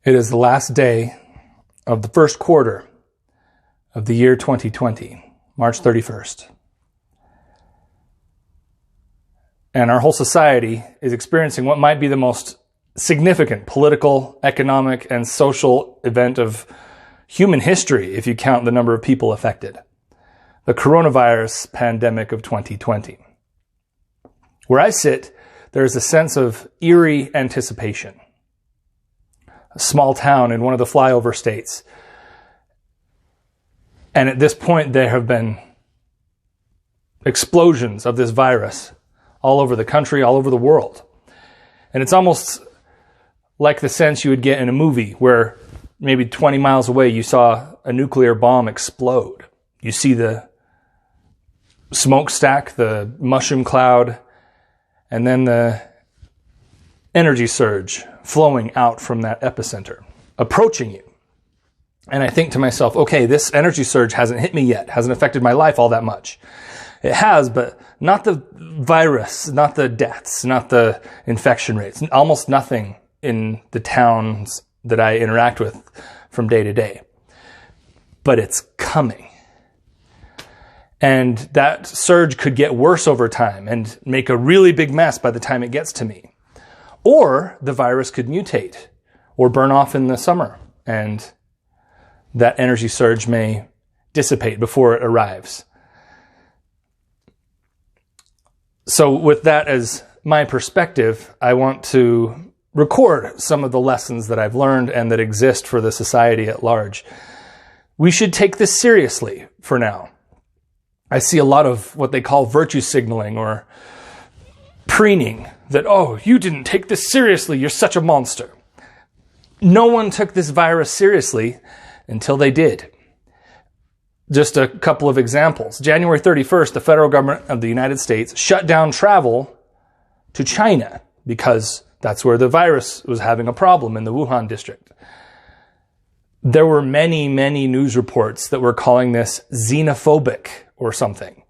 It is the last day of the first quarter of the year 2020, March 31st. And our whole society is experiencing what might be the most significant political, economic, and social event of human history if you count the number of people affected. The coronavirus pandemic of 2020. Where I sit, there is a sense of eerie anticipation. A small town in one of the flyover states. And at this point, there have been explosions of this virus all over the country, all over the world. And it's almost like the sense you would get in a movie where maybe 20 miles away you saw a nuclear bomb explode. You see the smokestack, the mushroom cloud, and then the energy surge flowing out from that epicenter, approaching you. And I think to myself, okay, this energy surge hasn't hit me yet, hasn't affected my life all that much. It has, but not the virus, not the deaths, not the infection rates, almost nothing in the towns that I interact with from day to day. But it's coming. And that surge could get worse over time and make a really big mess by the time it gets to me. Or the virus could mutate or burn off in the summer, and that energy surge may dissipate before it arrives. So with that as my perspective, I want to record some of the lessons that I've learned and that exist for the society at large. We should take this seriously for now. I see a lot of what they call virtue signaling or preening, that, oh, you didn't take this seriously, you're such a monster. No one took this virus seriously until they did. Just a couple of examples. January 31st, the federal government of the United States shut down travel to China because that's where the virus was having a problem in the Wuhan district. There were many, many news reports that were calling this xenophobic or something.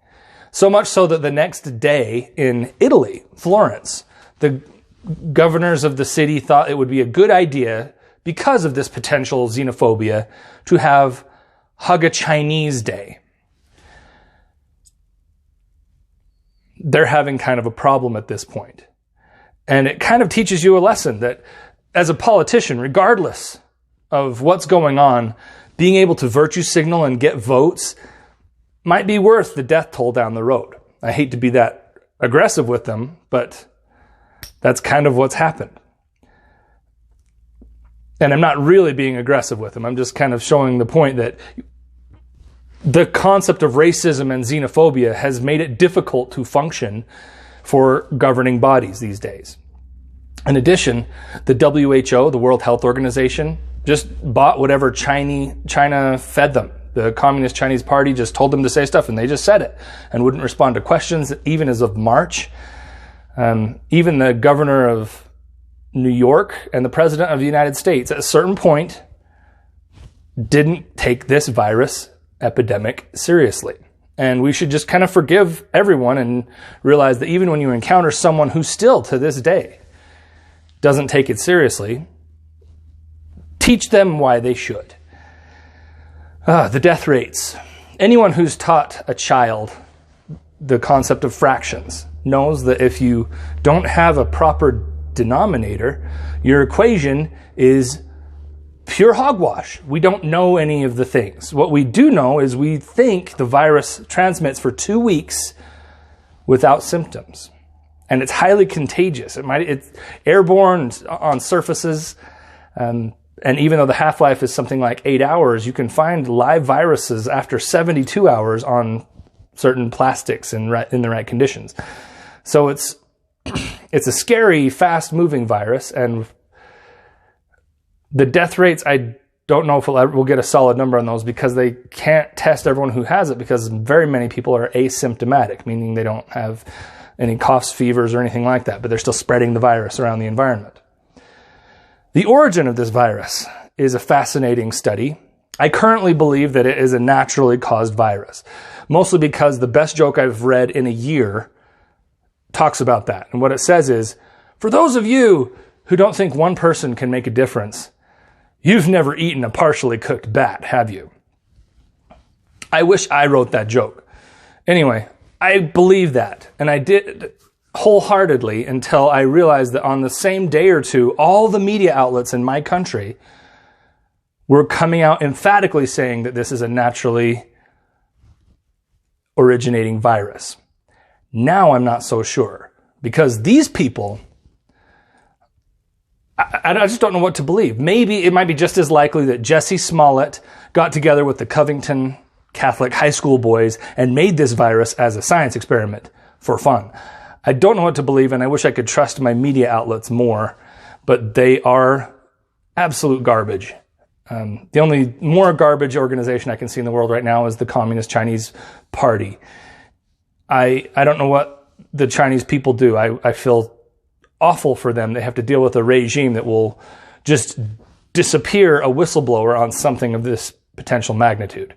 So much so that the next day in Italy, Florence, the governors of the city thought it would be a good idea, because of this potential xenophobia, to have Hug a Chinese Day. They're having kind of a problem at this point. And it kind of teaches you a lesson that as a politician, regardless of what's going on, being able to virtue signal and get votes might be worth the death toll down the road. I hate to be that aggressive with them, but that's kind of what's happened. And I'm not really being aggressive with them. I'm just kind of showing the point that the concept of racism and xenophobia has made it difficult to function for governing bodies these days. In addition, the WHO, the World Health Organization, just bought whatever China fed them. The Communist Chinese Party just told them to say stuff, and they just said it and wouldn't respond to questions, even as of March. Even the governor of New York and the president of the United States, at a certain point, didn't take this virus epidemic seriously. And we should just kind of forgive everyone and realize that even when you encounter someone who still, to this day, doesn't take it seriously, teach them why they should. The death rates. Anyone who's taught a child the concept of fractions knows that if you don't have a proper denominator, your equation is pure hogwash. We don't know any of the things. What we do know is we think the virus transmits for 2 weeks without symptoms. And it's highly contagious. It's airborne on surfaces. And even though the half-life is something like 8 hours, you can find live viruses after 72 hours on certain plastics in the right conditions. So it's a scary, fast-moving virus, and the death rates, I don't know if we'll get a solid number on those, because they can't test everyone who has it, because very many people are asymptomatic, meaning they don't have any coughs, fevers, or anything like that, but they're still spreading the virus around the environment. The origin of this virus is a fascinating study. I currently believe that it is a naturally caused virus, mostly because the best joke I've read in a year talks about that. And what it says is, for those of you who don't think one person can make a difference, You've never eaten a partially cooked bat, have you? I wish I wrote that joke. Anyway, I believe that, and I did wholeheartedly until I realized that on the same day or two, all the media outlets in my country were coming out emphatically saying that this is a naturally originating virus. Now I'm not so sure, because these people, I just don't know what to believe. Maybe it might be just as likely that Jesse Smollett got together with the Covington Catholic high school boys and made this virus as a science experiment for fun. I don't know what to believe, and I wish I could trust my media outlets more, but they are absolute garbage. The only more garbage organization I can see in the world right now is the Communist Chinese Party. I don't know what the Chinese people do. I feel awful for them. They have to deal with a regime that will just disappear a whistleblower on something of this potential magnitude.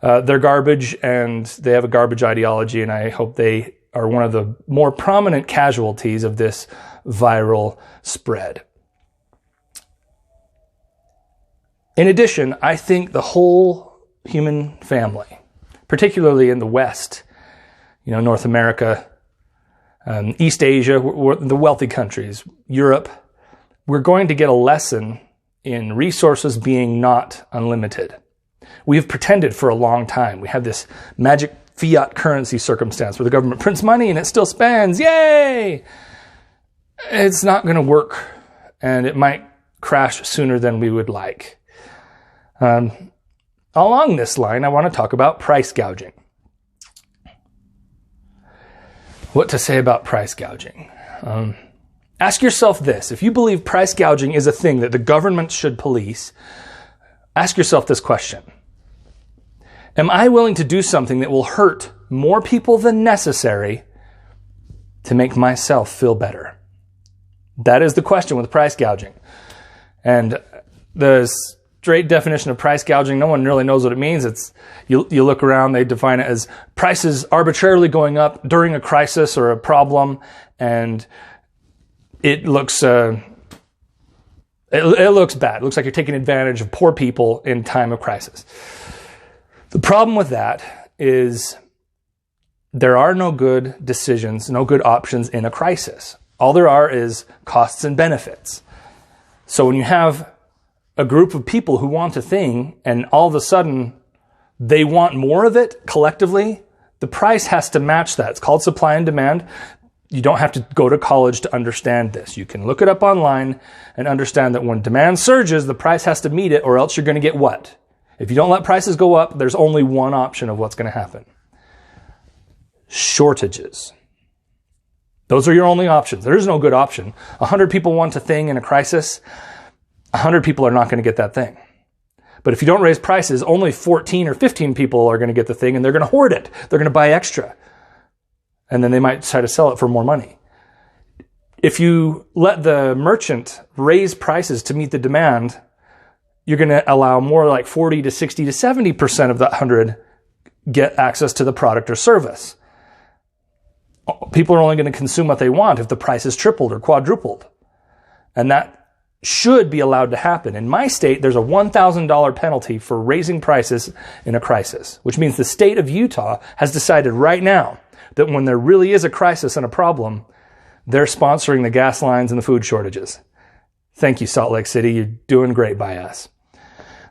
They're garbage, and they have a garbage ideology, and I hope they are one of the more prominent casualties of this viral spread. In addition, I think the whole human family, particularly in the West, North America, East Asia, the wealthy countries, Europe, we're going to get a lesson in resources being not unlimited. We have pretended for a long time. We have this magic fiat currency circumstance where the government prints money and it still spends. Yay! It's not going to work, and it might crash sooner than we would like. Along this line, I want to talk about price gouging. What to say about price gouging? Ask yourself this. If you believe price gouging is a thing that the government should police, ask yourself this question. Am I willing to do something that will hurt more people than necessary to make myself feel better? That is the question with price gouging. And the straight definition of price gouging, no one really knows what it means. It's you look around, they define it as prices arbitrarily going up during a crisis or a problem, and it looks it looks bad. It looks like you're taking advantage of poor people in time of crisis. The problem with that is there are no good decisions, no good options in a crisis. All there are is costs and benefits. So when you have a group of people who want a thing and all of a sudden they want more of it collectively, the price has to match that. It's called supply and demand. You don't have to go to college to understand this. You can look it up online and understand that when demand surges, the price has to meet it, or else you're going to get what? If you don't let prices go up, there's only one option of what's going to happen. Shortages. Those are your only options. There is no good option. 100 people want a thing in a crisis. 100 people are not going to get that thing. But if you don't raise prices, only 14 or 15 people are going to get the thing, and they're going to hoard it. They're going to buy extra. And then they might try to sell it for more money. If you let the merchant raise prices to meet the demand, you're going to allow more like 40 to 60 to 70% of that 100 get access to the product or service. People are only going to consume what they want if the price is tripled or quadrupled. And that should be allowed to happen. In my state, there's a $1,000 penalty for raising prices in a crisis, which means the state of Utah has decided right now that when there really is a crisis and a problem, they're sponsoring the gas lines and the food shortages. Thank you, Salt Lake City. You're doing great by us.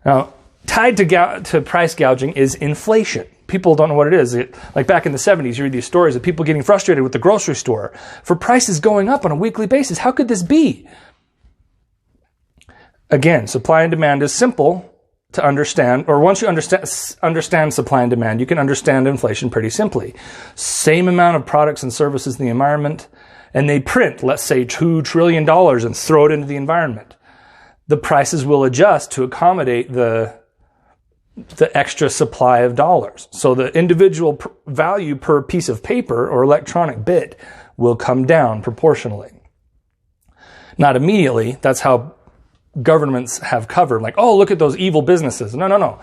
Now, tied to price gouging is inflation. People don't know what it is. Like back in the 70s, you read these stories of people getting frustrated with the grocery store for prices going up on a weekly basis. How could this be? Again, supply and demand is simple to understand, or once you understand supply and demand, you can understand inflation pretty simply. Same amount of products and services in the environment, and they print, let's say, $2 trillion and throw it into the environment. The prices will adjust to accommodate the extra supply of dollars. So the individual value per piece of paper or electronic bit will come down proportionally. Not immediately. That's how governments have covered. Like, oh, look at those evil businesses. No.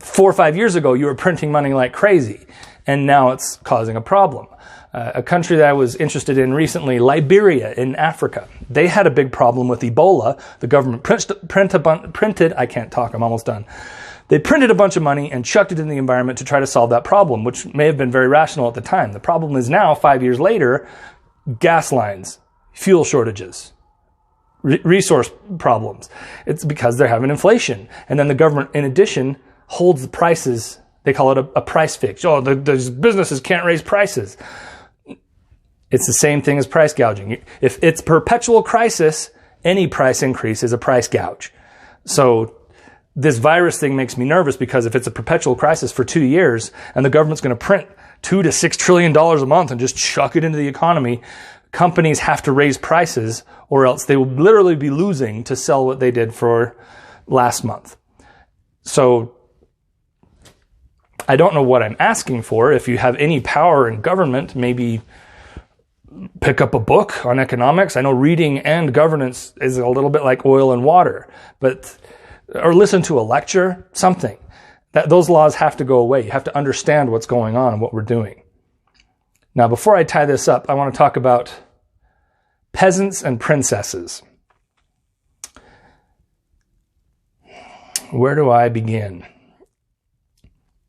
4 or 5 years ago, you were printing money like crazy, and now it's causing a problem. A country that I was interested in recently, Liberia in Africa. They had a big problem with Ebola. The government printed, I can't talk, I'm almost done. They printed a bunch of money and chucked it in the environment to try to solve that problem, which may have been very rational at the time. The problem is now, 5 years later, gas lines, fuel shortages, resource problems. It's because they're having inflation. And then the government, in addition, holds the prices. They call it a price fix. Oh, those businesses can't raise prices. It's the same thing as price gouging. If it's perpetual crisis, any price increase is a price gouge. So this virus thing makes me nervous because if it's a perpetual crisis for 2 years and the government's going to print $2 to $6 trillion a month and just chuck it into the economy, companies have to raise prices or else they will literally be losing to sell what they did for last month. So I don't know what I'm asking for. If you have any power in government, maybe pick up a book on economics. I know reading and governance is a little bit like oil and water, or listen to a lecture, something. Those laws have to go away. You have to understand what's going on and what we're doing. Now, before I tie this up, I want to talk about Peasants and Princesses. Where do I begin?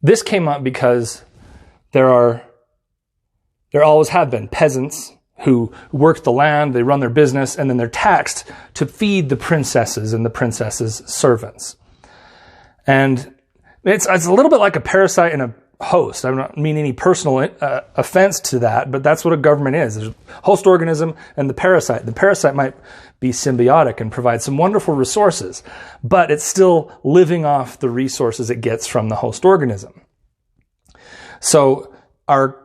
This came up because there always have been peasants who work the land, they run their business, and then they're taxed to feed the princesses and the princesses' servants. And it's a little bit like a parasite and a host. I don't mean any personal offense to that, but that's what a government is. There's a host organism and the parasite. The parasite might be symbiotic and provide some wonderful resources, but it's still living off the resources it gets from the host organism. So our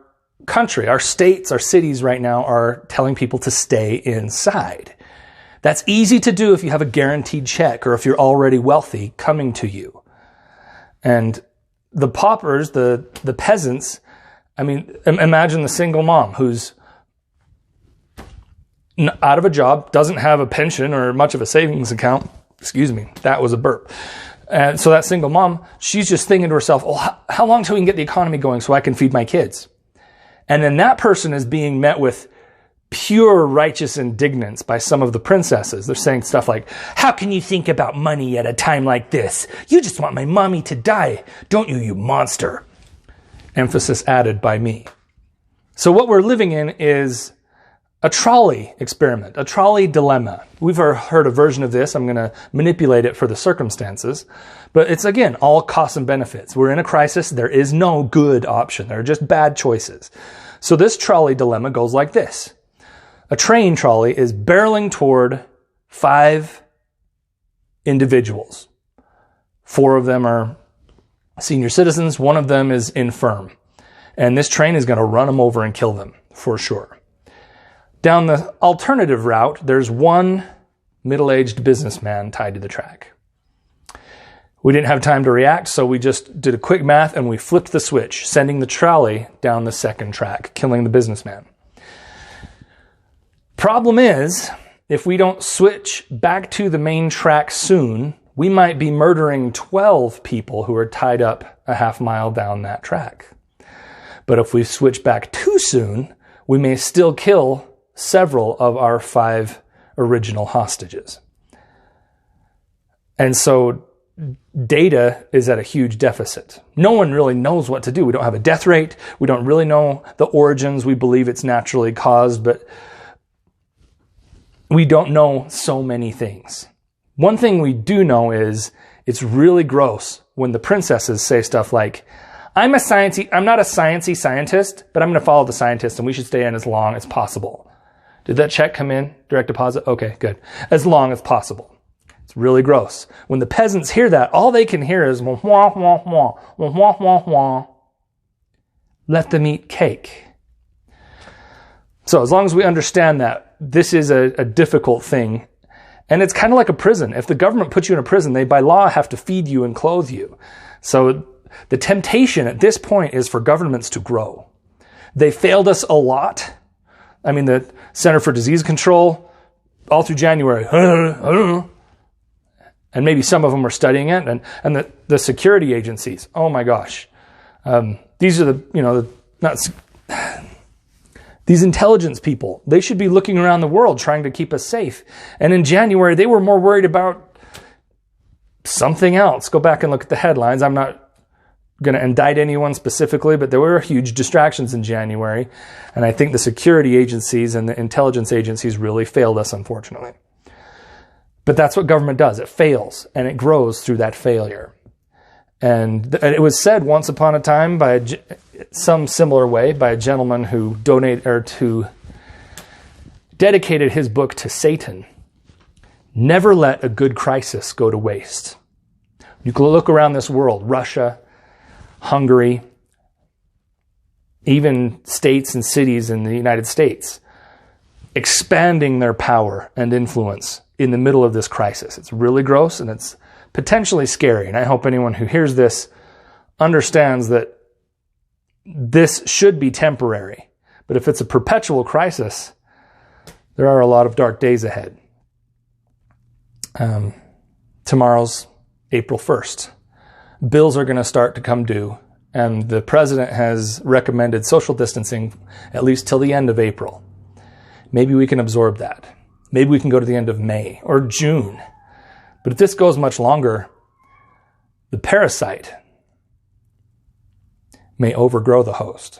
country, our states, our cities right now are telling people to stay inside. That's easy to do if you have a guaranteed check or if you're already wealthy coming to you. And the paupers, the peasants, I mean, imagine the single mom who's out of a job, doesn't have a pension or much of a savings account. Excuse me, that was a burp. And so that single mom, she's just thinking to herself, oh, how long till we can get the economy going so I can feed my kids? And then that person is being met with pure righteous indignance by some of the princesses. They're saying stuff like, how can you think about money at a time like this? You just want my mommy to die, don't you, you monster? Emphasis added by me. So what we're living in is a trolley experiment, a trolley dilemma. We've heard a version of this. I'm going to manipulate it for the circumstances. But it's, again, all costs and benefits. We're in a crisis. There is no good option. There are just bad choices. So this trolley dilemma goes like this. A train trolley is barreling toward 5 individuals. 4 of them are senior citizens. 1 of them is infirm. And this train is going to run them over and kill them, for sure. Down the alternative route, there's 1 middle-aged businessman tied to the track. We didn't have time to react, so we just did a quick math and we flipped the switch, sending the trolley down the second track, killing the businessman. Problem is, if we don't switch back to the main track soon, we might be murdering 12 people who are tied up a half mile down that track. But if we switch back too soon, we may still kill several of our 5 original hostages. And so data is at a huge deficit. No one really knows what to do. We don't have a death rate. We don't really know the origins. We believe it's naturally caused, but we don't know so many things. One thing we do know is it's really gross when the princesses say stuff like, I'm not a sciencey scientist, but I'm going to follow the scientist and we should stay in as long as possible. Did that check come in? Direct deposit? Okay, good. As long as possible. It's really gross. When the peasants hear that, all they can hear is wah, wah, wah, wah, wah, wah, wah, wah. Let them eat cake. So as long as we understand that, this is a difficult thing. And it's kind of like a prison. If the government puts you in a prison, they by law have to feed you and clothe you. So the temptation at this point is for governments to grow. They failed us a lot. I mean, the Center for Disease Control, all through January, and maybe some of them are studying it, and the security agencies, oh my gosh. These are These intelligence people, they should be looking around the world trying to keep us safe. And in January, they were more worried about something else. Go back and look at the headlines. I'm not going to indict anyone specifically, but there were huge distractions in January. And I think the security agencies and the intelligence agencies really failed us, unfortunately. But that's what government does. It fails, and it grows through that failure. And it was said once upon a time by some similar way by a gentleman who dedicated his book to Satan. Never let a good crisis go to waste. You can look around this world, Russia, Hungary, even states and cities in the United States, expanding their power and influence in the middle of this crisis. It's really gross and it's potentially scary. And I hope anyone who hears this understands that this should be temporary. But if it's a perpetual crisis, there are a lot of dark days ahead. Tomorrow's April 1st. Bills are going to start to come due, and the president has recommended social distancing at least till the end of April. Maybe we can absorb that. Maybe we can go to the end of May or June. But if this goes much longer, the parasite may overgrow the host.